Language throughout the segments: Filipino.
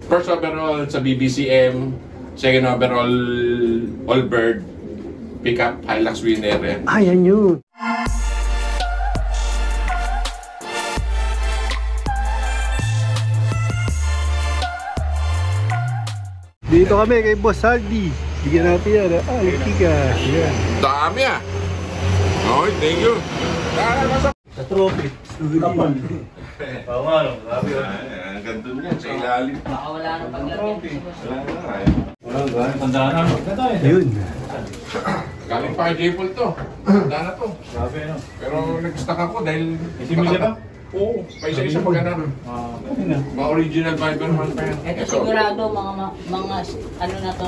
First overall sa BBCM, second overall Allbird, pickup, Hilux winner yan. Yan yun. Dito kami kay Boss Aldi. Bigyan natin yan. Altika. Yan. Dami ah. Okay, thank you. Sa trophy. Kapal. Oo nga, no? Grabe yun. Ang ganda niyan sa ilalim. Baka wala nang paglagyan. Wala na. Tandaan na, maganda eh. Ayun. Galing pa kay J-Paul to. Ganda na to. Grabe, no? Pero nag-stuck ako dahil... Isimilya ba? Oo, pa isa-isa pa ganun. Okay na. Mga original Viberman pa yan. Ito sigurado mga ano na to.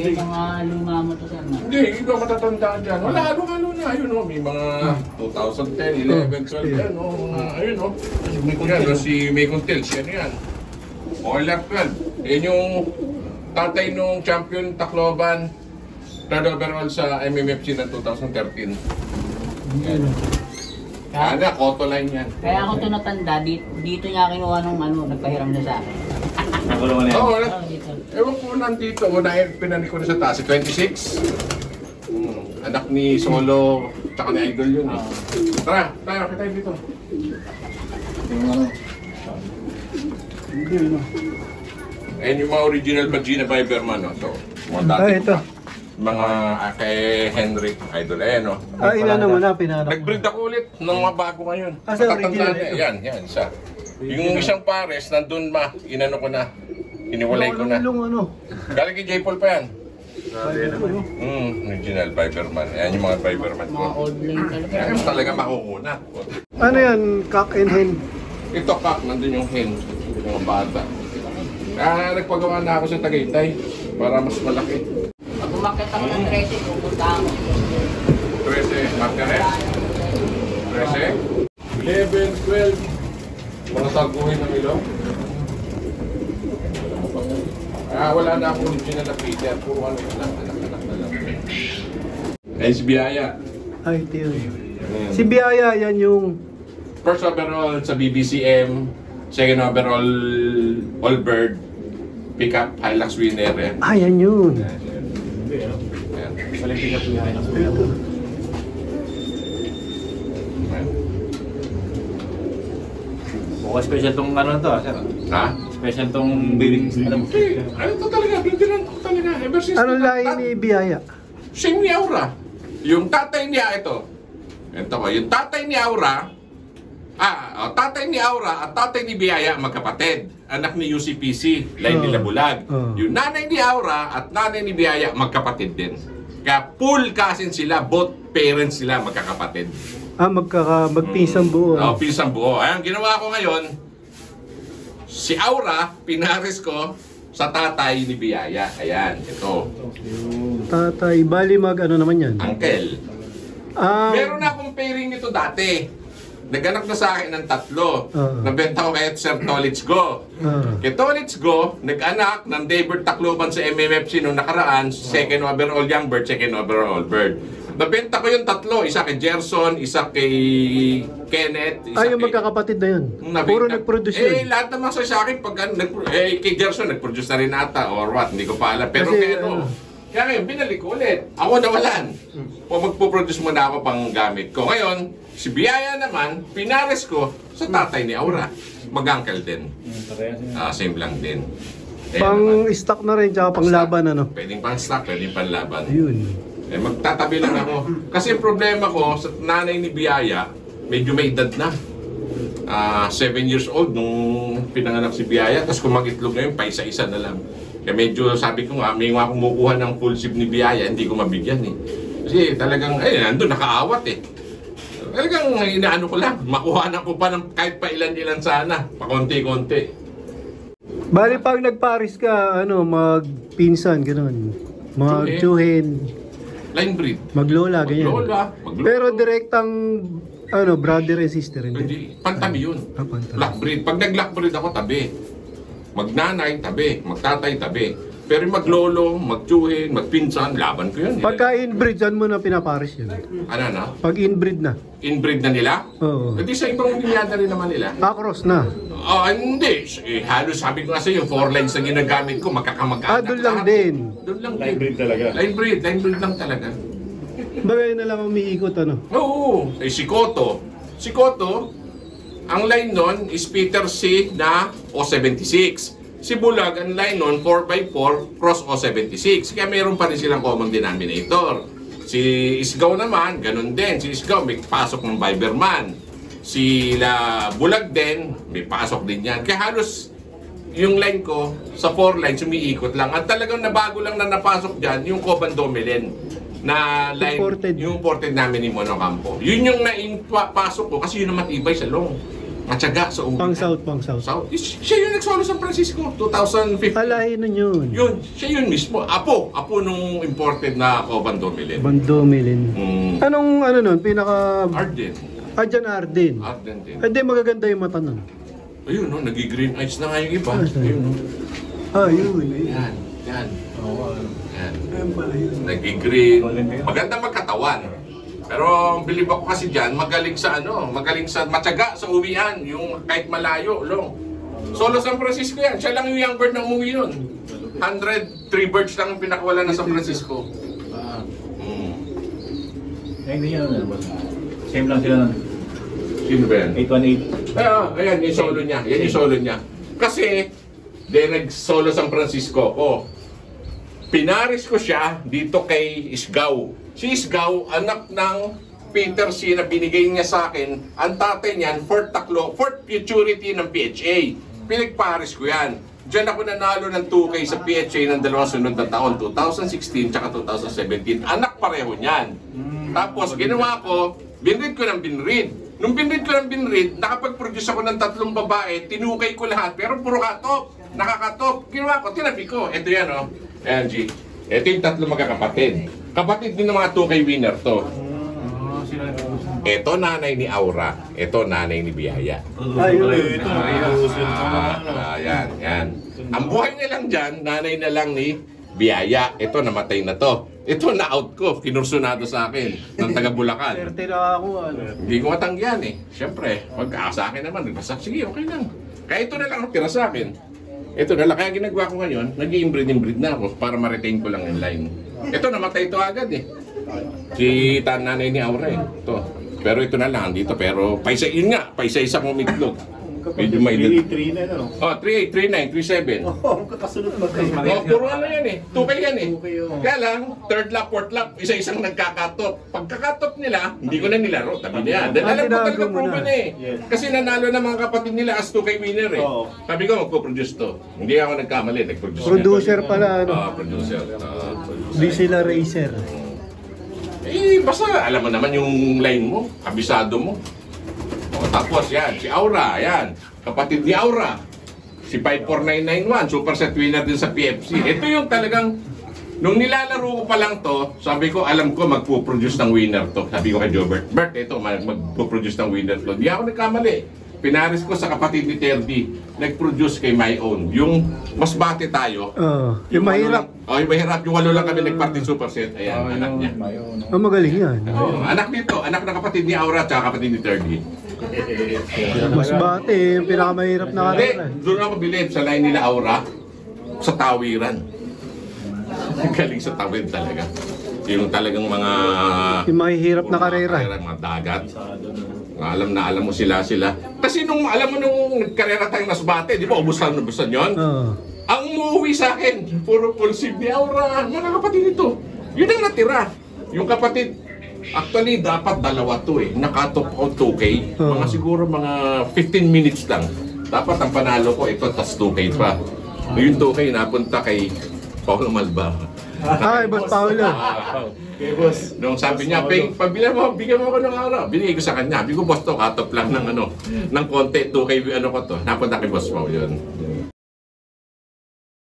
Yung mga luma mo to sir. Hindi, hindi ko matatandaan dyan. Wala, halo-halo na. Ayun o, may mga 2010, 11, 12 yan o. Ayun o. Yan, si May Contel, si ano yan. Oiler 12. Yan yung tatay nung champion Tacloban. Third overall sa MMFC ng 2013. Yan. Kaya Koto line yan. Kaya ako ito natanda, dito niya kinuha nung ano, nagpahiram na sa akin. Nagulo mo na yan. Oo, Dito. ewan ko nandito. Dahil pinani ko na sa taas. Si 26. Anak ni Solo, tsaka ni Idol yun eh. Tara, tayo, kita dito. Yung ano. Ayan yung mga original Pagina Viberman. No? So, mga dati ito. mga kay Henry, Idol. Ayan o. Inano mo na, pinanak. Nag-breed ako ulit ng mga bago ngayon. Sa original Matatandaan ito. niya. Yan, isa. Yung isang pares, nandun inano ko na. Iniwalay ko na. Ano? Galing kay J-Paul pa yan. Grabe naman. Original Viberman. Ayan yung mga Viberman ko. Mga old lane talaga. Ayan talaga makukuna. Ano yan? Cock and hen? Ito kak, nandun yung hen. Yung mga bata. Nagpagawa na ako sa Tagaytay para mas malaki. Pag umakit ako ng 13, pupunta ako. 13, Margaret. 13. 11, 12. Mga saguhin ng ilong. Wala na akong original na Peter. Puro ano yun lang, anak-anak na lang. Si Biaya. Ito yun. Si Biaya, yan yung... First overall sa BBCM, second overall Allbird, pickup, Hilux winner yan. Yan yun. Ayan. Palimpi ka po yan. Ito. Mukhang special tong ano to, sir. Ha? Special tong breeding. Ano mo? Ano to talaga? Bintiran ko talaga. Ever since Anong lahi ni Biaya? Same ni Aura. Yung tatay niya ito. Ito ko, yung tatay ni Aura, tatay ni Aura at tatay ni Biaya magkapatid. Anak ni UCPC, line nila Bulag. Yung nanay ni Aura at nanay ni Biaya magkapatid din. Kaya full cousin sila, both parents sila magkakapatid. Magpisang buo. Pisang buo. Ayan, ginawa ko ngayon, si Aura, pinares ko sa tatay ni Biaya. Ayan, ito. Tatay, bali ano naman yan? Uncle. Meron na akong pairing nito dati. Naganak na sa akin ng 3. Nabenta ko kay Sir Tolits Go. Kay Tolits Go, nag-anak ng Daybird Tacloban sa MMFC noong nakaraan, second overall young bird, second overall bird. Nabenta ko yung 3, isa kay Gerson, isa kay Kenneth, isa yung magkakapatid na yun. Puro nag-produce yun. lahat naman sa akin, kay Gerson nag-produce na rin ata or what, hindi ko pa alam. Pero Kasi, kaya ngayon, binalik ko ulit. Ako nawalan. Magpo-produce muna ako pang gamit ko. Ngayon, si Biaya naman, pinares ko sa tatay ni Aura. Mag-uncle din. Same lang din. Pang-stock na rin, tsaka pang-laban ano? Pwedeng pang-stock, pwedeng pang-laban. Ayun. Magtatabi lang ako. Kasi yung problema ko, sa nanay ni Biaya, medyo may edad na. 7 years old nung pinanganak si Biaya. Tapos kung mag-itlog na yun, pa isa-isa na lang. Kaya medyo sabi ko nga, may nga kumukuha ng full sip ni Biaya, hindi ko mabigyan eh. Kasi talagang, nandun, nakaawat eh. Talagang inaano ko lang, makuhanan ko pa ng kahit pa ilan-ilan sana, pa konti-konti. Bali pag nagparis ka, magpinsan, gano'n. Magtsuhin. Line breed. Maglola, ganyan. Maglola. Pero direktang, brother and sister, hindi. Hindi, pantabi yun. Pantabi. Black breed. Pag nag-black breed ako, tabi. Magnanay, tabi. Magtatay, tabi. Pero maglolo, magtsuhin, magpinsan, laban ko yun. Pagka inbreed, saan mo na pinaparis yun? Ano na? Pag inbreed na. Inbreed na nila? Oo. Hindi sa ibang linyada rin naman nila. Cross na. Hindi. Halos sabi ko nga sa'yo, 4 lines na ginagamit ko, magkakamag-anak. Doon lang din. Doon lang Line din. breed talaga. Line breed lang talaga. Bagay na lang umiikot ano. Oo. Si Cotto. Si Cotto, ang line nun is Peter C na O76. Si Bulag, ang line nun, 4x4 cross O76. Kaya meron pa rin silang common denominator. Si Isgaw naman, ganun din. Si Isgaw, may pasok ng Viberman. Sila Bulag din, may pasok din yan. Kaya halos yung line ko, sa 4 lines, umiikot lang. At talagang nabago lang na napasok dyan, yung Coban Domelen na line, Imported. yung imported namin ni Monocampo. Yun yung naipasok ko kasi yun ang matibay sa long. Matyaga sa uwi. Pang south, pang south. South. Siya yung nagsolo San Francisco, 2015. Alahin nun yun. Yun, siya yun mismo. Apo nung imported na Coban Domelen. Bandomilin. Anong ano nun? Pinaka... Arden. Dyan Arden. Arden din. Hindi magaganda yung mata nun. Ayun, no, nag-green eyes na nga yung iba. Ah, Ayun, no. Yun. Yan, yan. Yan. Ayun pala yun. Nag-green. Maganda magkatawan. Pero bilib ako kasi dyan, magaling sa matyaga sa uwian, yung kahit malayo, long. Solo San Francisco yan. Siya lang yung young bird na umuwi yun. 103 birds lang yung pinakawala na San Francisco. Ay, hindi yan. Same lang sila ng Sino ba yan? 818. Ayan, yung solo niya. Yan yung solo niya. Kasi, nag-solo San Francisco ko. Pinaris ko siya dito kay Isgaw. Si Isgaw, anak ng Peter C. na binigay niya sa akin. Ang tatay niyan, fourth futurity ng PHA. Pinagparis ko yan. Diyan ako nanalo ng 2K sa PHA ng dalawang sunod na taon, 2016 tsaka 2017. Anak pareho niyan. Tapos, ginawa ko, binread ko ng binread. Nung binread ko ng binread, nakapag-produce ako ng 3 babae, tinukay ko lahat, pero puro katop. Nakakatop. Ginawa ko, tinabi ko. Ito yan, oh. Ayan, G. Ito yung 3 magkakapatid. Kapatid din ng mga 2K winner to. Ito nanay ni Aura. Ito nanay ni Biyaya. Ayun. Yan. Ang buhay na lang dyan, nanay na lang ni Biyaya. Ito, namatay na to. Ito, na-out ko. Kinursunado sa akin ng taga Bulacan. Swerte na ako. Hindi ko matanggihan eh. Siyempre, pag sa akin naman, basta sige, okay lang. Kaya ito na lang ang tira sa akin. Ito na lang. Kaya ginagawa ko ngayon, nag-i-inbreed na ako para ma-retain ko lang yung line. Ito, namatay ito agad eh. Si nanay ni Aura eh. Ito. Pero ito na lang dito. Pero yun nga, paisa-isa kong mitlog. Medyo may 3 na, no? 38, 39, 37. Oo, kakasunod magkasunod. Puro ano yan eh. 2K yan eh. Kaya lang, third lap, fourth lap, isa-isang nagkakatop. Pagkakatop nila, hindi ko na nilaro. Tabi niya. Dahil alam ko talaga proven eh. Kasi nanalo na mga kapatid nila as 2K winner eh. Sabi ko, magpo-produce to. Hindi ako nagkamali, nag-produce. Producer pala, ano? Producer. Di sila racer. Basta alam mo naman yung line mo, kabisado mo. Tapos yan, si Aura, yan. Kapatid ni Aura. Si 54991, super set winner din sa PFC. Ito yung talagang, nung nilalaro ko pa lang to, sabi ko, alam ko magpo-produce ng winner to. Sabi ko kay Jobert, Bert, ito, magpo-produce ng winner to. Di ako nagkamali. Pinaris ko sa kapatid ni Terdy, nag-produce kay My Own. Yung mas bate tayo. Yung mahirap. Yung mahirap. Yung 8 lang kami nag-party super set. Ayan, anak niya. Magaling yan. Anak nito, anak ng kapatid ni Aura at kapatid ni Terdy. Mas bate, yung pinakamahirap na Hindi, karera. doon ako bilib sa line nila Aura sa tawiran. Galing sa tawid talaga. Yung talagang mga... Yung mahihirap na karera. Mga dagat. Alam mo sila. Kasi nung alam mo nung karera tayong Masbate, di ba ubusan yun? Ang umuwi sa akin, puro pulsib ni Aura, mga kapatid ito. Yun ang natira. Yung kapatid, actually dapat dalawa to eh. Nakatop out 2K. Mga siguro mga 15 minutes lang. Dapat ang panalo ko ito, tas 2K pa. Yung 2K napunta kay Paulo Malba. Ay, Boss Paulo. Okay, boss. Nung sabi niya, bigyan mo ako ng araw. Binigay ko sa kanya. Sabi ko, boss to, katop lang ng konti, 2K, ano ko to. Napunta kay Boss Mau yun.